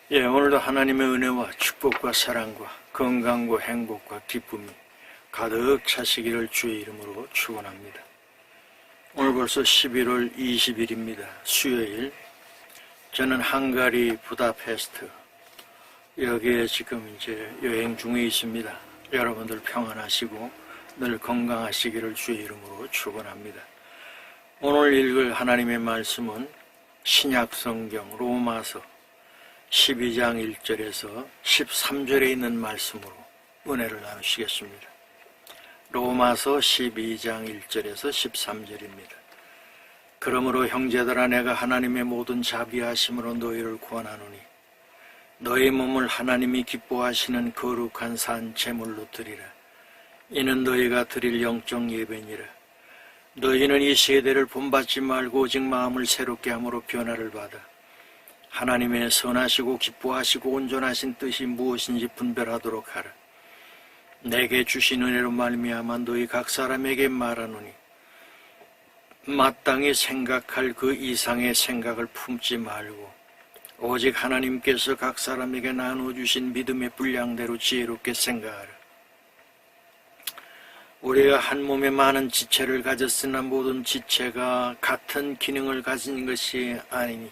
오늘도 하나님의 은혜와 축복과 사랑과 건강과 행복과 기쁨이 가득 차시기를 주의 이름으로 축원합니다. 오늘 벌써 11월 20일입니다. 수요일. 저는 헝가리 부다페스트 여기에 지금 이제 여행 중에 있습니다. 여러분들 평안하시고 늘 건강하시기를 주의 이름으로 축원합니다. 오늘 읽을 하나님의 말씀은 신약성경 로마서 12장 1절에서 13절에 있는 말씀으로 은혜를 나누시겠습니다. 로마서 12장 1절에서 13절입니다. 그러므로 형제들아, 내가 하나님의 모든 자비하심으로 너희를 구원하노니 너희 몸을 하나님이 기뻐하시는 거룩한 산 제물로 드리라. 이는 너희가 드릴 영적 예배니라. 너희는 이 세대를 본받지 말고 오직 마음을 새롭게 함으로 변화를 받아 하나님의 선하시고 기뻐하시고 온전하신 뜻이 무엇인지 분별하도록 하라. 내게 주신 은혜로 말미암아 너희 각 사람에게 말하노니 마땅히 생각할 그 이상의 생각을 품지 말고 오직 하나님께서 각 사람에게 나눠주신 믿음의 분량대로 지혜롭게 생각하라. 우리가 한 몸에 많은 지체를 가졌으나 모든 지체가 같은 기능을 가진 것이 아니니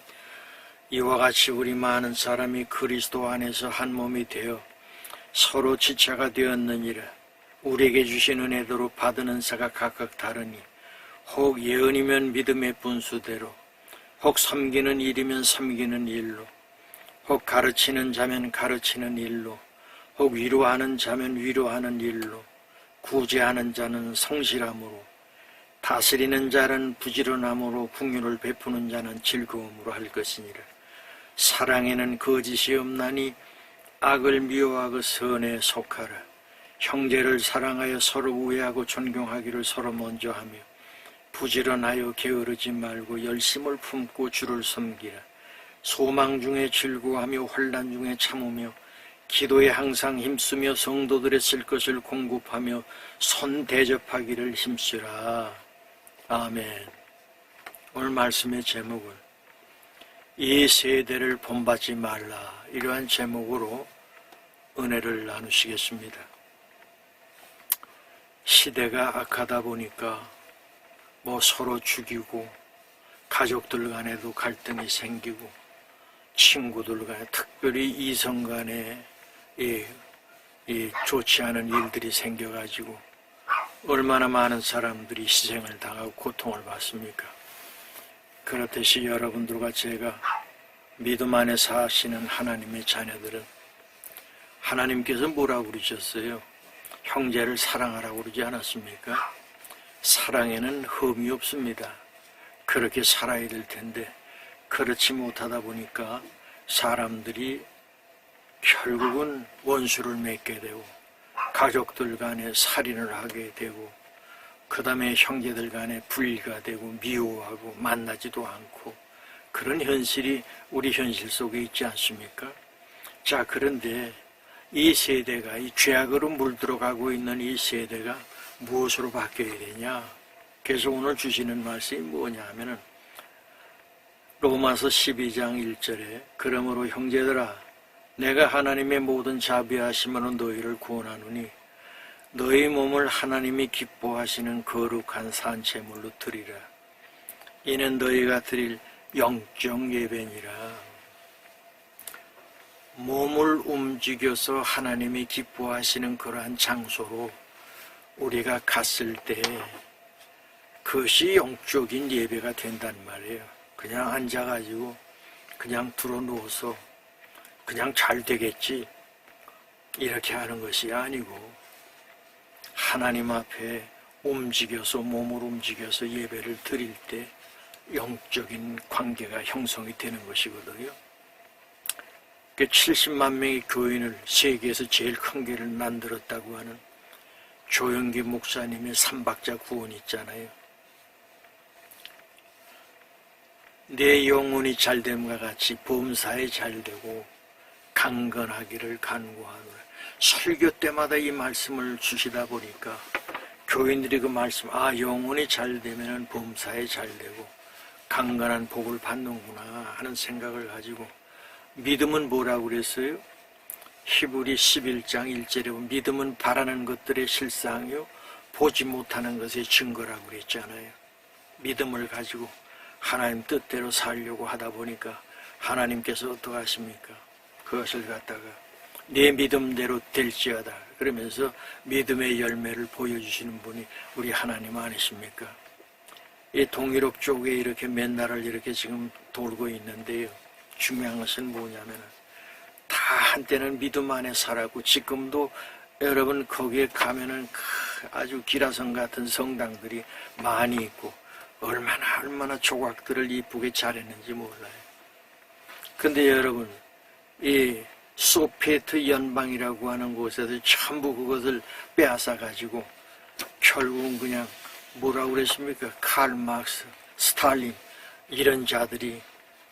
이와 같이 우리 많은 사람이 그리스도 안에서 한 몸이 되어 서로 지체가 되었느니라. 우리에게 주신 은혜대로 받은 은사가 각각 다르니 혹 예언이면 믿음의 분수대로, 혹 섬기는 일이면 섬기는 일로, 혹 가르치는 자면 가르치는 일로, 혹 위로하는 자면 위로하는 일로, 구제하는 자는 성실함으로, 다스리는 자는 부지런함으로, 긍휼을 베푸는 자는 즐거움으로 할 것이니라. 사랑에는 거짓이 없나니 악을 미워하고 선에 속하라. 형제를 사랑하여 서로 우애하고 존경하기를 서로 먼저 하며 부지런하여 게으르지 말고 열심을 품고 주를 섬기라. 소망 중에 즐거워하며 환난 중에 참으며 기도에 항상 힘쓰며 성도들의 쓸 것을 공급하며 손 대접하기를 힘쓰라. 아멘. 오늘 말씀의 제목은 이 세대를 본받지 말라, 이러한 제목으로 은혜를 나누시겠습니다. 시대가 악하다 보니까 서로 죽이고 가족들 간에도 갈등이 생기고 친구들 간에 특별히 이성 간에 좋지 않은 일들이 생겨가지고 얼마나 많은 사람들이 희생을 당하고 고통을 받습니까? 그렇듯이 여러분들과 제가 믿음 안에 사시는 하나님의 자녀들은 하나님께서 뭐라고 그러셨어요? 형제를 사랑하라고 그러지 않았습니까? 사랑에는 흠이 없습니다. 그렇게 살아야 될 텐데 그렇지 못하다 보니까 사람들이 결국은 원수를 맺게 되고 가족들 간에 살인을 하게 되고 그 다음에 형제들 간에 분리가 되고 미워하고 만나지도 않고 그런 현실이 우리 현실 속에 있지 않습니까? 자, 그런데 이 세대가 이 죄악으로 물들어가고 있는 이 세대가 무엇으로 바뀌어야 되냐? 그래서 오늘 주시는 말씀이 뭐냐 하면은 로마서 12장 1절에 그러므로 형제들아, 내가 하나님의 모든 자비하심으로 너희를 구원하노니 너희 몸을 하나님이 기뻐하시는 거룩한 산 제물로 드리라. 이는 너희가 드릴 영적 예배니라. 몸을 움직여서 하나님이 기뻐하시는 그러한 장소로 우리가 갔을 때 그것이 영적인 예배가 된단 말이에요. 그냥 앉아가지고 그냥 들어누워서 그냥 잘 되겠지 이렇게 하는 것이 아니고 하나님 앞에 움직여서 몸을 움직여서 예배를 드릴 때 영적인 관계가 형성이 되는 것이거든요. 70만 명의 교인을 세계에서 제일 큰 교회를 만들었다고 하는 조영기 목사님의 삼박자 구원 있잖아요. 내 영혼이 잘됨과 같이 범사에 잘되고 강건하기를 간구하노라. 설교 때마다 이 말씀을 주시다 보니까 교인들이 그 말씀, 영혼이 잘되면 범사에 잘되고 강건한 복을 받는구나 하는 생각을 가지고 믿음은 뭐라고 그랬어요? 히브리 11장 1절에 보면 믿음은 바라는 것들의 실상이요 보지 못하는 것의 증거라고 그랬잖아요. 믿음을 가지고 하나님 뜻대로 살려고 하다 보니까 하나님께서 어떻게 하십니까? 그것을 갖다가 내 믿음대로 될지어다 그러면서 믿음의 열매를 보여주시는 분이 우리 하나님 아니십니까? 이 동유럽 쪽에 이렇게 맨날을 이렇게 지금 돌고 있는데요. 중요한 것은 뭐냐면 다 한때는 믿음 안에 살았고 지금도 여러분 거기에 가면은 아주 기라성 같은 성당들이 많이 있고 얼마나 조각들을 이쁘게 잘했는지 몰라요. 근데 여러분 이 소비에트 연방이라고 하는 곳에서 전부 그것을 빼앗아 가지고 결국은 그냥 뭐라고 그랬습니까? 칼 막스, 스탈린 이런 자들이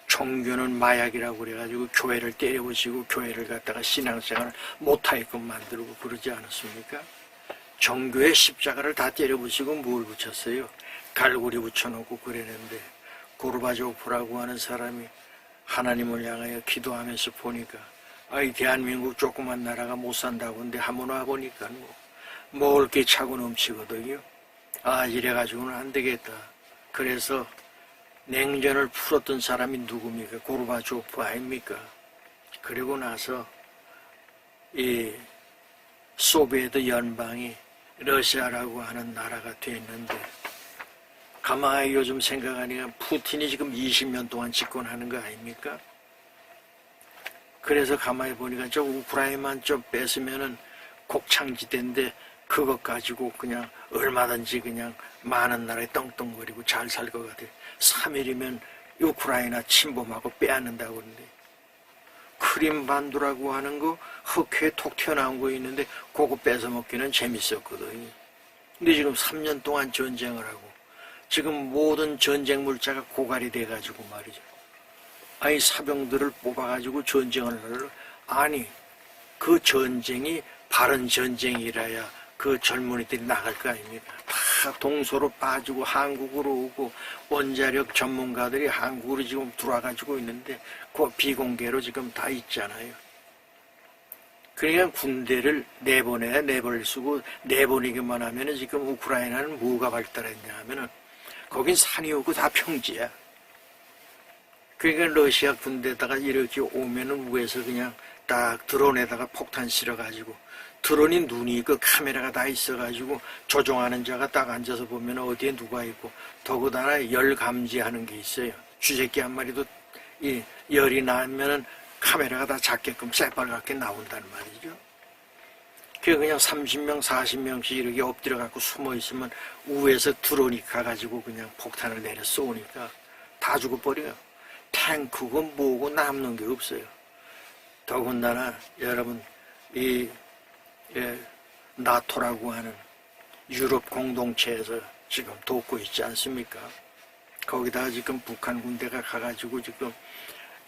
종교는 마약이라고 그래가지고 교회를 때려부시고 교회를 갖다가 신앙생활을 못하게끔 만들고 그러지 않았습니까? 종교의 십자가를 다 때려부시고 뭘 붙였어요? 갈고리 붙여놓고 그랬는데 고르바초프라고 하는 사람이 하나님을 향하여 기도하면서 보니까 아이 대한민국 조그만 나라가 못 산다고 근데 한번 와보니까 먹을 게 차고 넘치거든요. 아 이래가지고는 안 되겠다. 그래서 냉전을 풀었던 사람이 누굽니까? 고르바초프 아닙니까? 그리고 나서 이 소비에트 연방이 러시아라고 하는 나라가 됐는데 가만히 요즘 생각하니까 푸틴이 지금 20년 동안 집권하는 거 아닙니까? 그래서 가만히 보니까 저 우크라이나만 좀 뺏으면은 곡창지대인데 그것 가지고 그냥 얼마든지 그냥 많은 나라에 떵떵거리고 잘 살 것 같아요. 3일이면 우크라이나 침범하고 빼앗는다고 그러는데 크림반도라고 하는 거 흑해에 톡 튀어나온 거 있는데 그거 뺏어먹기는 재밌었거든요. 근데 지금 3년 동안 전쟁을 하고 지금 모든 전쟁 물자가 고갈이 돼가지고 말이죠. 아니 사병들을 뽑아가지고 전쟁을 하려 아니 그 전쟁이 바른 전쟁이라야 그 젊은이들이 나갈 거 아닙니까? 다 동서로 빠지고 한국으로 오고 원자력 전문가들이 한국으로 지금 들어와가지고 있는데 그 비공개로 지금 다 있잖아요. 그러니까 군대를 내보낼 수고 내보내기만 하면은 지금 우크라이나는 뭐가 발달했냐 하면은 거긴 산이 없고 다 평지야. 그러니까 러시아 군대에다가 이렇게 오면은 위에서 그냥 딱 드론에다가 폭탄 실어가지고 드론이 눈이 있고 카메라가 다 있어가지고 조종하는 자가 딱 앉아서 보면 어디에 누가 있고 더구나 열 감지하는 게 있어요. 쥐새끼 한 마리도 이 열이 나면은 카메라가 다 작게끔 새빨갛게 나온다는 말이죠. 그냥 30명, 40명씩 이렇게 엎드려갖고 숨어 있으면 위에서 드론이 가가지고 그냥 폭탄을 내려 쏘니까 다 죽어버려요. 탱크고 뭐고 남는 게 없어요. 더군다나 여러분 이 나토라고 하는 유럽 공동체에서 지금 돕고 있지 않습니까? 거기다가 지금 북한 군대가 가가지고 지금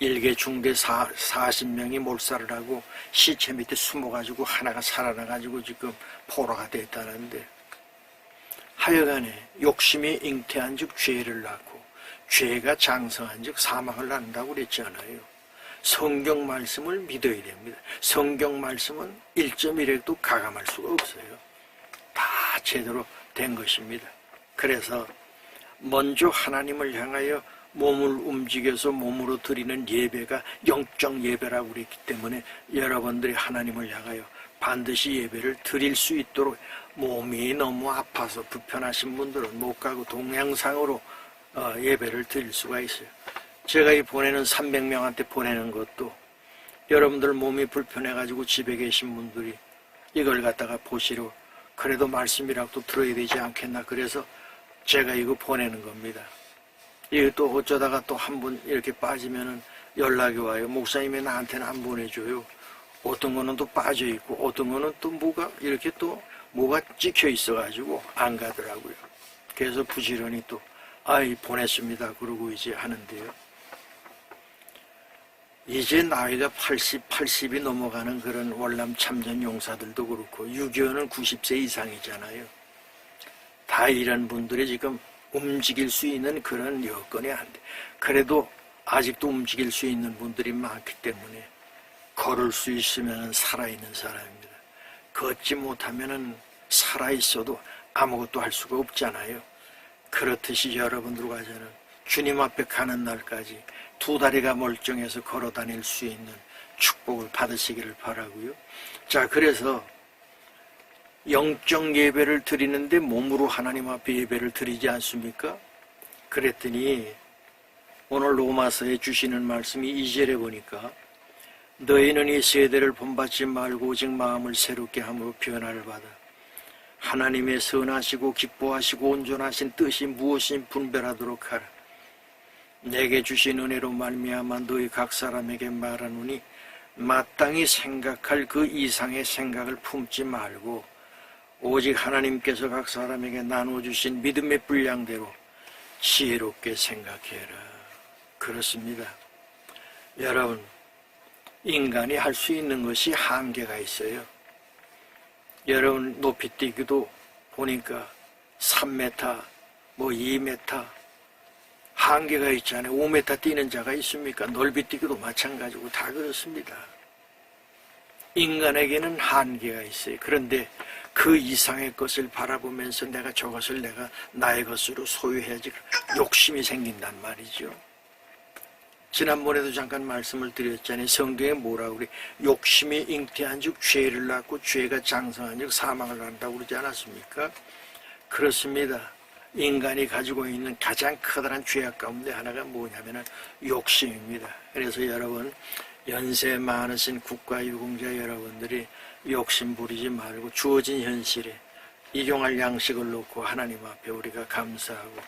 일개 중대 40명이 몰살을 하고 시체 밑에 숨어가지고 하나가 살아나가지고 지금 포로가 됐다는데 하여간에 욕심이 잉태한 즉 죄를 낳고 죄가 장성한 즉 사망을 낳는다고 그랬잖아요. 성경 말씀을 믿어야 됩니다. 성경 말씀은 1.1핵도 가감할 수가 없어요. 다 제대로 된 것입니다. 그래서 먼저 하나님을 향하여 몸을 움직여서 몸으로 드리는 예배가 영적 예배라고 그랬기 때문에 여러분들이 하나님을 향하여 반드시 예배를 드릴 수 있도록 몸이 너무 아파서 불편하신 분들은 못 가고 동영상으로 예배를 드릴 수가 있어요. 제가 이 보내는 300명한테 보내는 것도 여러분들 몸이 불편해가지고 집에 계신 분들이 이걸 갖다가 보시러 그래도 말씀이라도 들어야 되지 않겠나 그래서 제가 이거 보내는 겁니다. 이게 또 어쩌다가 또 한 분 이렇게 빠지면은 연락이 와요. 목사님이 나한테는 안 보내줘요. 어떤 거는 또 빠져 있고 어떤 거는 또 뭐가 이렇게 또 뭐가 찍혀 있어가지고 안 가더라고요. 그래서 부지런히 또 아이 보냈습니다. 그러고 이제 하는데요. 이제 나이가 80이 넘어가는 그런 월남 참전 용사들도 그렇고 6.25는 90세 이상이잖아요. 다 이런 분들이 지금 움직일 수 있는 그런 여건이 안 돼. 그래도 아직도 움직일 수 있는 분들이 많기 때문에 걸을 수 있으면 살아있는 사람입니다. 걷지 못하면 살아있어도 아무것도 할 수가 없잖아요. 그렇듯이 여러분들과 저는 주님 앞에 가는 날까지 두 다리가 멀쩡해서 걸어 다닐 수 있는 축복을 받으시기를 바라고요. 자, 그래서 영적 예배를 드리는데 몸으로 하나님 앞에 예배를 드리지 않습니까? 그랬더니 오늘 로마서에 주시는 말씀이 2절에 보니까 너희는 이 세대를 본받지 말고 오직 마음을 새롭게 함으로 변화를 받아 하나님의 선하시고 기뻐하시고 온전하신 뜻이 무엇인 분별하도록 하라. 내게 주신 은혜로 말미암아 너희 각 사람에게 말하노니 마땅히 생각할 그 이상의 생각을 품지 말고 오직 하나님께서 각 사람에게 나눠주신 믿음의 분량대로 지혜롭게 생각해라. 그렇습니다. 여러분, 인간이 할 수 있는 것이 한계가 있어요. 여러분, 높이뛰기도 보니까 3m, 2m 한계가 있잖아요. 5m 뛰는 자가 있습니까? 넓이뛰기도 마찬가지고 다 그렇습니다. 인간에게는 한계가 있어요. 그런데 그 이상의 것을 바라보면서 내가 저것을 내가 나의 것으로 소유해야지 욕심이 생긴단 말이죠. 지난번에도 잠깐 말씀을 드렸잖아요. 성경에 뭐라고 그래? 욕심이 잉태한 즉 죄를 낳고 죄가 장성한 즉 사망을 낳는다고 그러지 않았습니까? 그렇습니다. 인간이 가지고 있는 가장 커다란 죄악 가운데 하나가 뭐냐면 욕심입니다. 그래서 여러분, 연세 많으신 국가유공자 여러분들이 욕심 부리지 말고 주어진 현실에 일용할 양식을 놓고 하나님 앞에 우리가 감사하고,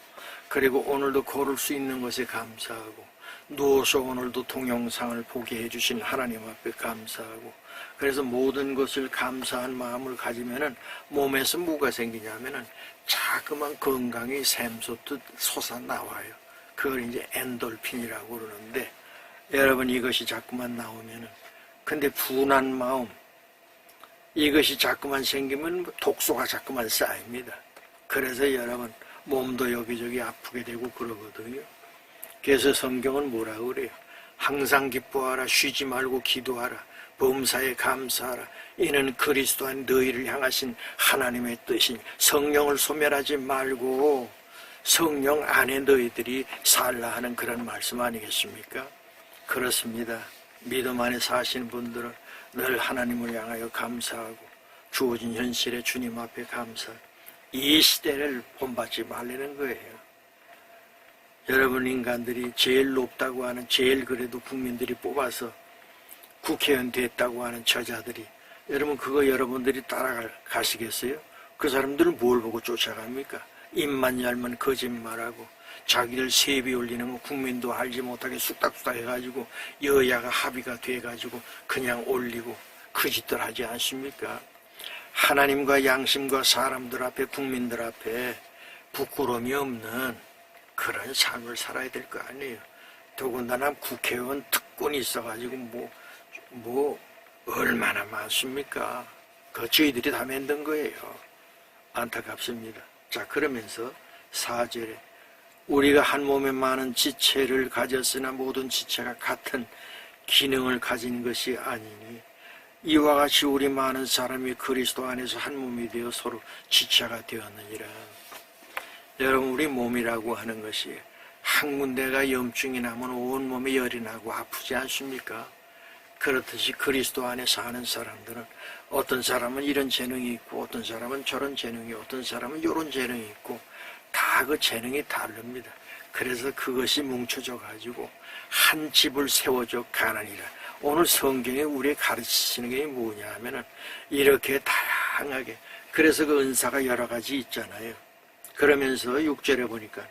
그리고 오늘도 걸을 수 있는 것에 감사하고, 누워서 오늘도 동영상을 보게 해주신 하나님 앞에 감사하고, 그래서 모든 것을 감사한 마음을 가지면은 몸에서 뭐가 생기냐면은 자그만 건강이 샘솟듯 솟아나와요. 그걸 이제 엔돌핀이라고 그러는데, 여러분 이것이 자꾸만 나오면은, 근데 분한 마음, 이것이 자꾸만 생기면 독소가 자꾸만 쌓입니다. 그래서 여러분 몸도 여기저기 아프게 되고 그러거든요. 그래서 성경은 뭐라고 그래요? 항상 기뻐하라, 쉬지 말고 기도하라, 범사에 감사하라. 이는 그리스도 안 너희를 향하신 하나님의 뜻이니 성령을 소멸하지 말고 성령 안에 너희들이 살라 하는 그런 말씀 아니겠습니까? 그렇습니다. 믿음 안에 사시는 분들은 늘 하나님을 향하여 감사하고 주어진 현실에 주님 앞에 감사하고 이 시대를 본받지 말라는 거예요. 여러분, 인간들이 제일 높다고 하는, 제일 그래도 국민들이 뽑아서 국회의원 됐다고 하는 저자들이, 여러분 그거 여러분들이 따라가시겠어요? 그 사람들은 뭘 보고 쫓아갑니까? 입만 열면 거짓말하고 자기들 세비 올리는 거 국민도 알지 못하게 쑥닥쑥닥 해가지고 여야가 합의가 돼가지고 그냥 올리고 그 짓들 하지 않습니까? 하나님과 양심과 사람들 앞에, 국민들 앞에 부끄러움이 없는 그런 삶을 살아야 될 거 아니에요. 더군다나 국회의원 특권이 있어가지고 뭐 얼마나 많습니까? 그 저희들이 다 만든 거예요. 안타깝습니다. 자, 그러면서 4절에 우리가 한 몸에 많은 지체를 가졌으나 모든 지체가 같은 기능을 가진 것이 아니니 이와 같이 우리 많은 사람이 그리스도 안에서 한 몸이 되어 서로 지체가 되었느니라. 여러분, 우리 몸이라고 하는 것이 한 군데가 염증이 나면 온몸에 열이 나고 아프지 않습니까? 그렇듯이 그리스도 안에 사는 사람들은 어떤 사람은 이런 재능이 있고 어떤 사람은 저런 재능이, 어떤 사람은 이런 재능이 있고 다 그 재능이 다릅니다. 그래서 그것이 뭉쳐져 가지고 한 집을 세워줘 가느니라. 오늘 성경에 우리에게 가르치시는 게 뭐냐 하면은 이렇게 다양하게, 그래서 그 은사가 여러 가지 있잖아요. 그러면서 6절에 보니까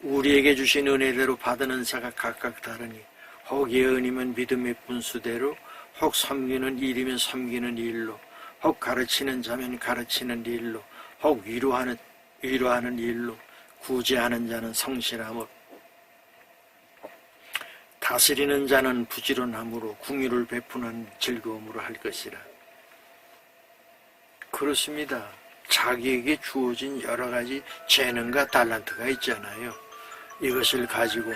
우리에게 주신 은혜대로 받은 은사가 각각 다르니 혹 예언이면 믿음의 분수대로, 혹 섬기는 일이면 섬기는 일로, 혹 가르치는 자면 가르치는 일로, 혹 위로하는 일로, 구제하는 자는 성실함으로, 다스리는 자는 부지런함으로, 궁유를 베푸는 즐거움으로 할 것이라. 그렇습니다. 자기에게 주어진 여러 가지 재능과 달란트가 있잖아요. 이것을 가지고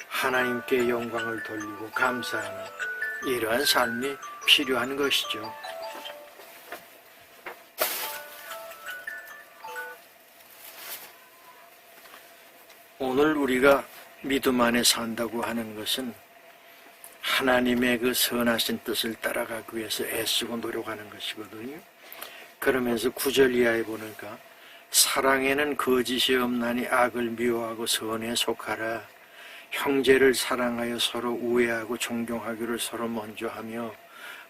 하나님께 영광을 돌리고 감사하는 이러한 삶이 필요한 것이죠. 오늘 우리가 믿음 안에 산다고 하는 것은 하나님의 그 선하신 뜻을 따라가기 위해서 애쓰고 노력하는 것이거든요. 그러면서 9절 이하에 보니까 사랑에는 거짓이 없나니 악을 미워하고 선에 속하라. 형제를 사랑하여 서로 우애하고 존경하기를 서로 먼저 하며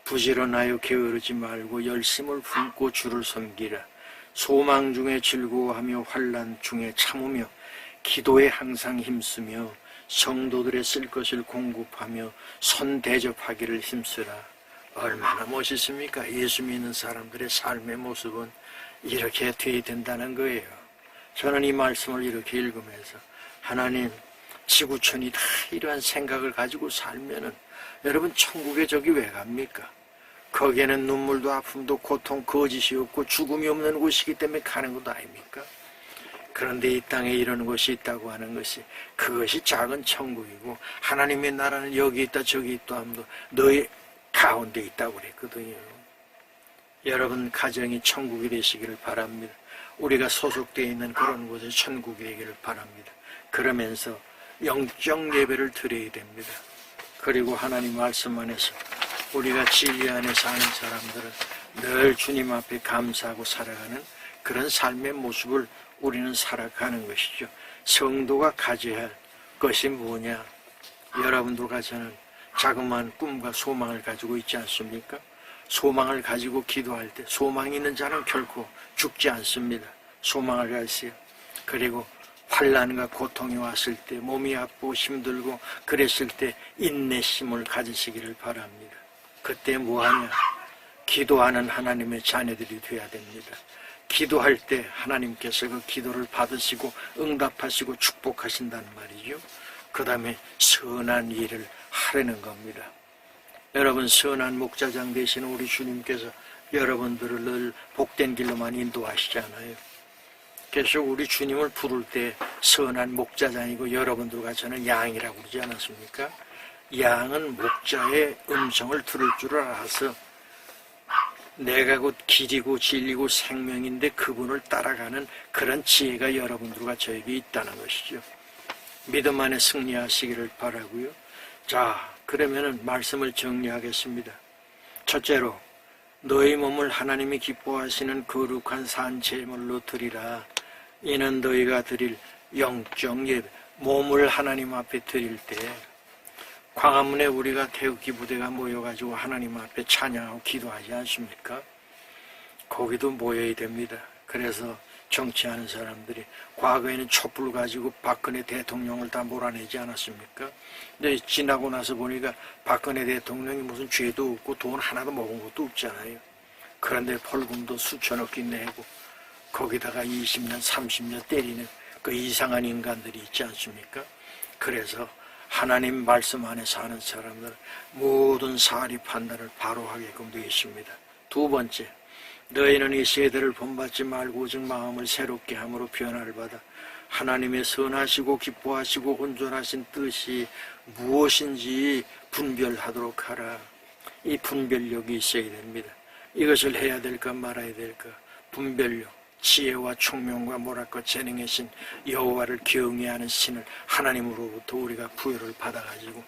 부지런하여 게으르지 말고 열심을 품고 주를 섬기라. 소망 중에 즐거워하며 환난 중에 참으며 기도에 항상 힘쓰며 성도들의 쓸 것을 공급하며 선 대접하기를 힘쓰라. 얼마나 멋있습니까? 예수 믿는 사람들의 삶의 모습은 이렇게 돼야 된다는 거예요. 저는 이 말씀을 이렇게 읽으면서 하나님, 지구촌이 다 이러한 생각을 가지고 살면은 여러분 천국에 저기 왜 갑니까? 거기에는 눈물도 아픔도 고통 거짓이 없고 죽음이 없는 곳이기 때문에 가는 것 아닙니까? 그런데 이 땅에 이런 곳이 있다고 하는 것이 그것이 작은 천국이고 하나님의 나라는 여기 있다 저기 있다 하면서 너의 가운데 있다고 그랬거든요. 여러분 가정이 천국이 되시기를 바랍니다. 우리가 소속되어 있는 그런 곳에 천국이 되기를 바랍니다. 그러면서 영적 예배를 드려야 됩니다. 그리고 하나님 말씀 안에서 우리가 진리 안에 사는 사람들은 늘 주님 앞에 감사하고 살아가는 그런 삶의 모습을 우리는 살아가는 것이죠. 성도가 가져야 할 것이 뭐냐? 여러분들과 저는 자그마한 꿈과 소망을 가지고 있지 않습니까? 소망을 가지고 기도할 때 소망이 있는 자는 결코 죽지 않습니다. 소망을 가지세요. 그리고 환난과 고통이 왔을 때 몸이 아프고 힘들고 그랬을 때 인내심을 가지시기를 바랍니다. 그때 뭐하냐? 기도하는 하나님의 자녀들이 되어야 됩니다. 기도할 때 하나님께서 그 기도를 받으시고 응답하시고 축복하신다는 말이죠. 그 다음에 선한 일을 하려는 겁니다. 여러분 선한 목자장 되시는 우리 주님께서 여러분들을 늘 복된 길로만 인도하시잖아요. 그래서 우리 주님을 부를 때 선한 목자장이고 여러분들과 저는 양이라고 그러지 않았습니까? 양은 목자의 음성을 들을 줄 알아서 내가 곧 길이고 진리고 생명인데 그분을 따라가는 그런 지혜가 여러분들과 저에게 있다는 것이죠. 믿음 안에 승리하시기를 바라고요. 자, 그러면은 말씀을 정리하겠습니다. 첫째로 너희 몸을 하나님이 기뻐하시는 거룩한 산제물로 드리라. 이는 너희가 드릴 영적 예배. 몸을 하나님 앞에 드릴 때 광화문에 우리가 태극기 부대가 모여가지고 하나님 앞에 찬양하고 기도하지 않습니까? 거기도 모여야 됩니다. 그래서 정치하는 사람들이 과거에는 촛불 가지고 박근혜 대통령을 다 몰아내지 않았습니까? 근데 지나고 나서 보니까 박근혜 대통령이 무슨 죄도 없고 돈 하나도 먹은 것도 없잖아요. 그런데 벌금도 수천억이 내고 거기다가 20년 30년 때리는 그 이상한 인간들이 있지 않습니까? 그래서 하나님 말씀 안에 사는 사람들은 모든 사리 판단을 바로 하게끔 되어 있습니다. 두 번째, 너희는 이 세대를 본받지 말고 오직 마음을 새롭게 함으로 변화를 받아 하나님의 선하시고 기뻐하시고 온전하신 뜻이 무엇인지 분별하도록 하라. 이 분별력이 있어야 됩니다. 이것을 해야 될까 말아야 될까? 분별력. 지혜와 총명과 뭐랄까 재능의 신 여호와를 경외하는 신을 하나님으로부터 우리가 부여를 받아가지고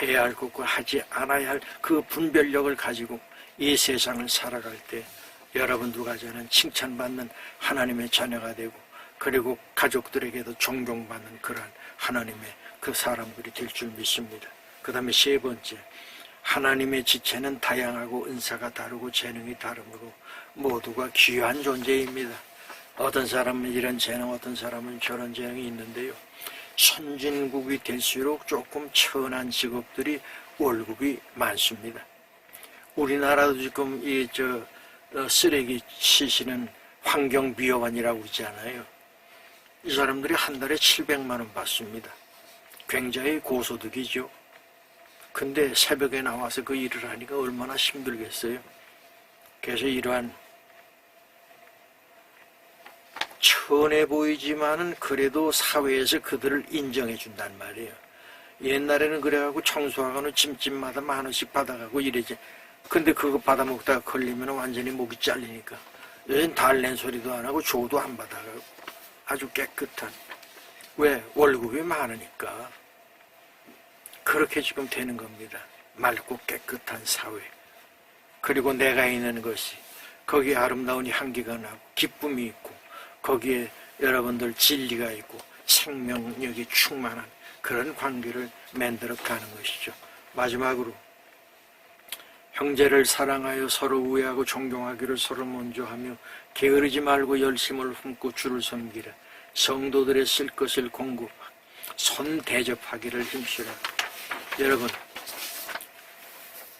해야 할 것과 하지 않아야 할 그 분별력을 가지고 이 세상을 살아갈 때 여러분들과 저는 칭찬받는 하나님의 자녀가 되고 그리고 가족들에게도 존경받는 그러한 하나님의 그 사람들이 될 줄 믿습니다. 그 다음에 세 번째, 하나님의 지체는 다양하고 은사가 다르고 재능이 다르므로 모두가 귀한 존재입니다. 어떤 사람은 이런 재능, 어떤 사람은 저런 재능이 있는데요. 선진국이 될수록 조금 천한 직업들이 월급이 많습니다. 우리나라도 지금 쓰레기 치시는 환경미화원이라고 그러잖아요. 이 사람들이 한 달에 700만 원 받습니다. 굉장히 고소득이죠. 근데 새벽에 나와서 그 일을 하니까 얼마나 힘들겠어요. 그래서 이러한 천해 보이지만은 그래도 사회에서 그들을 인정해 준단 말이에요. 옛날에는 그래가지고 청소하고는 집집마다 10,000원씩 받아가고 이래지. 근데 그거 받아먹다가 걸리면 완전히 목이 잘리니까. 요즘 달랜 소리도 안 하고 조도 안 받아가고 아주 깨끗한. 왜? 월급이 많으니까. 그렇게 지금 되는 겁니다. 맑고 깨끗한 사회. 그리고 내가 있는 것이 거기에 아름다운 향기가 나고 기쁨이 있고 거기에 여러분들 진리가 있고 생명력이 충만한 그런 관계를 만들어 가는 것이죠. 마지막으로 형제를 사랑하여 서로 우애하고 존경하기를 서로 먼저 하며 게으르지 말고 열심을 품고 주를 섬기라. 성도들의 쓸 것을 공급하고 손 대접하기를 힘쓰라. 여러분,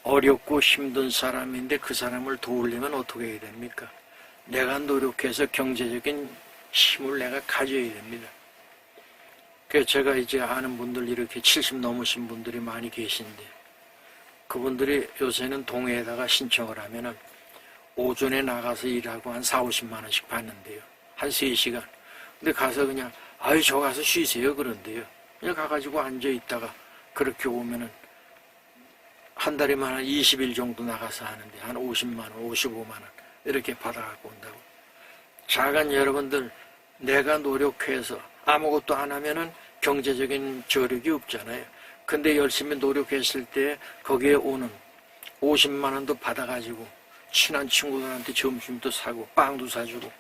어렵고 힘든 사람인데 그 사람을 도우려면 어떻게 해야 됩니까? 내가 노력해서 경제적인 힘을 내가 가져야 됩니다. 그래서 제가 이제 아는 분들 이렇게 70 넘으신 분들이 많이 계신데 그분들이 요새는 동해에다가 신청을 하면은 오전에 나가서 일하고 한 40-50만 원씩 받는데요. 한 3시간. 근데 가서 그냥 아유 저 가서 쉬세요 그런데요. 그냥 가가지고 앉아있다가 그렇게 오면은 한 달에만 한 20일 정도 나가서 하는데 한 50만 원, 55만 원 이렇게 받아갖고 온다고. 자간 여러분들 내가 노력해서 아무것도 안 하면은 경제적인 저력이 없잖아요. 근데 열심히 노력했을 때 거기에 오는 50만 원도 받아가지고 친한 친구들한테 점심도 사고 빵도 사주고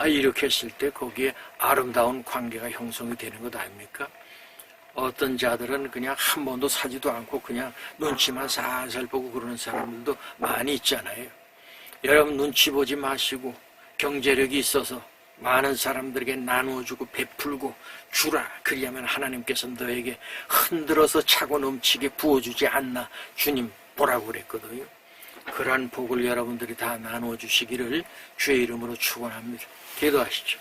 이렇게 했을 때 거기에 아름다운 관계가 형성이 되는 것 아닙니까? 어떤 자들은 그냥 한 번도 사지도 않고 그냥 눈치만 살살 보고 그러는 사람들도 많이 있잖아요. 여러분 눈치 보지 마시고 경제력이 있어서 많은 사람들에게 나누어주고 베풀고 주라. 그리하면 하나님께서 너에게 흔들어서 차고 넘치게 부어주지 않나 주님 보라고 그랬거든요. 그러한 복을 여러분들이 다 나누어주시기를 주의 이름으로 축원합니다. 기도하시죠.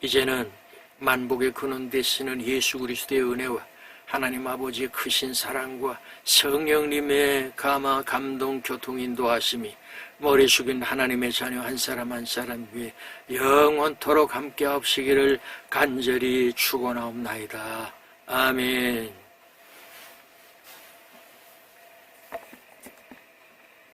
이제는 만복의 근원 되시는 예수 그리스도의 은혜와 하나님 아버지의 크신 사랑과 성령님의 감화 감동 교통 인도하심이 머리 숙인 하나님의 자녀 한 사람 한 사람 위에 영원토록 함께 하시기를 간절히 축원하옵나이다. 아멘.